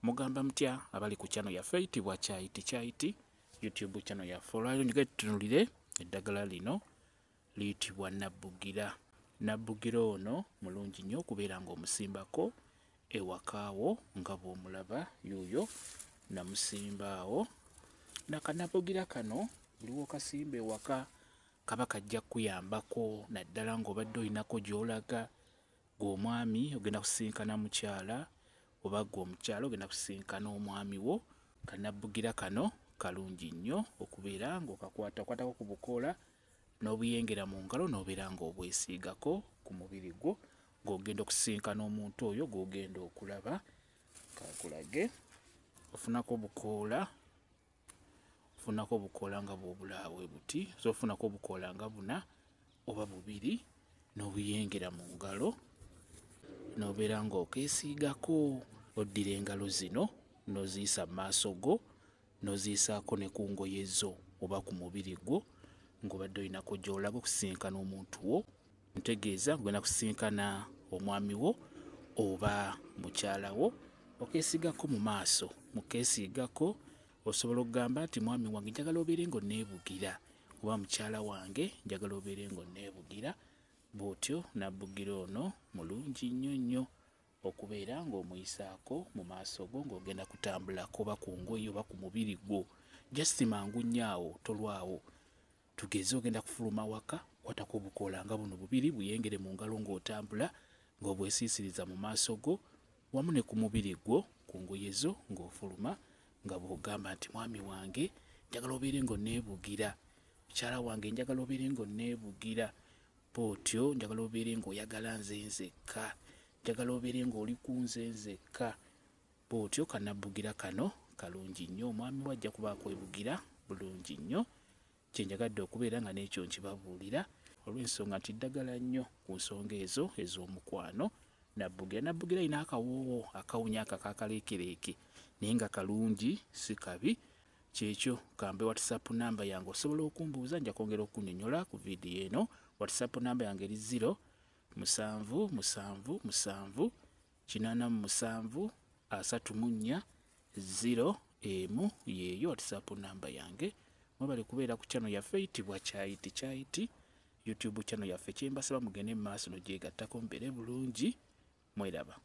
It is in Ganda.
Mugamba mutya abali ku channel yaffe eyitibwa Kyaiti YouTube channel yaffe. Olwaleero njagala tutunulire eddagala lino liyitibwa Nabbugira. Nabbugira ono mulungi nnyo okubeera ng'omusimbako ewakaawo nga bw'omulaba yuuyo namusimbaawo. Nakanabbugira kano buliwo kasimba ewaka kaba kajja kuyambako naddala ng'obadde olinako gy'olaga gw'omwami ogenda kusinkana mukyala oba gw'omukyala ogenda kusinkana omwami wo. Kanabbugira kano kalungi nnyo okubeera ng'okakwatakwatako ku bukoola n'obuyengera mu ngalo n'obeera ng'obwesiigako ku mubiri gwo ng'ogenda okusinkana omuntu oyo gw'ogenda okulaba. Kakulage ofunako obukoola nga bw'obulaawe buti, so ofunako obukoola nga buna oba bubiri n'obuyengera mu ngalo n'obeera ng'okeesiigako. Oddira engalo zino n'oziyisa mu maaso go n'oziyisaako ne ku ngoye zo oba ku mubiri gwo ng'obadde olinako gy'olaga okusinkana omuntu wo. Ntegeeza ng'ogenda kusinkana omwami wo oba mukyala wo. Okeesiigako mu maaso, mukeesiigako osobola okugamba nti mwami wange njagala obeere ng'onneebugira oba mukyala wange njagala obeere ng'onneebugira. Bw'otyo Nabbugira ono mulungi nnyo nnyo okubeera ng'omuyisaako mu maaso go ng'ogenda kutambulako oba ku ngoye oba ku mubiri gwo. Just mangu nnyaawo tolwawo. Tugeze ogenda kufuluma waka, kwatako obukoola nga buno bubiri buyengere mu ngalo ng'otambula ng'obwesiisiriza mu maaso go wamu ne ku mubiri gwo ku ngoye zo ng'ofuluma nga bw'ogamba nti mwami wange njagala obeere ng'onneebugira, mukyala wange njagala obeere ng'onneebugira. Bw'otyo njagala obeere ng'oyagala nze nzekka, njagala obeere ng'oli ku nze nzekka. Bw'otyo Kanabbugira kano kalungi nnyo. Omwami we ajja kuba akwebugira bulungi nnyo. Kyenjagadde okubeera nga n'ekyo nkibabuulira olw'ensonga nti ddagala nnyo ku nsonga ezo ez'omukwano. Nabbugira alina akawoowo akawunya akakaleekereeke naye nga kalungi si kabi. Kyekyo kambe WhatsApp namba yange osobola okumbuuza, nja kwongera okunnyonnyola ku vidiyo eno. WhatsApp namba yange eri 0777373401 yeeyo WhatsApp namba yange. Mwebale kubeera ku channel yaffe eyitibwa Kyaiti YouTube channel yaffe. Kyembasaba mugende mu maaso n'ogyegattako mubeere bulungi. Mweraba.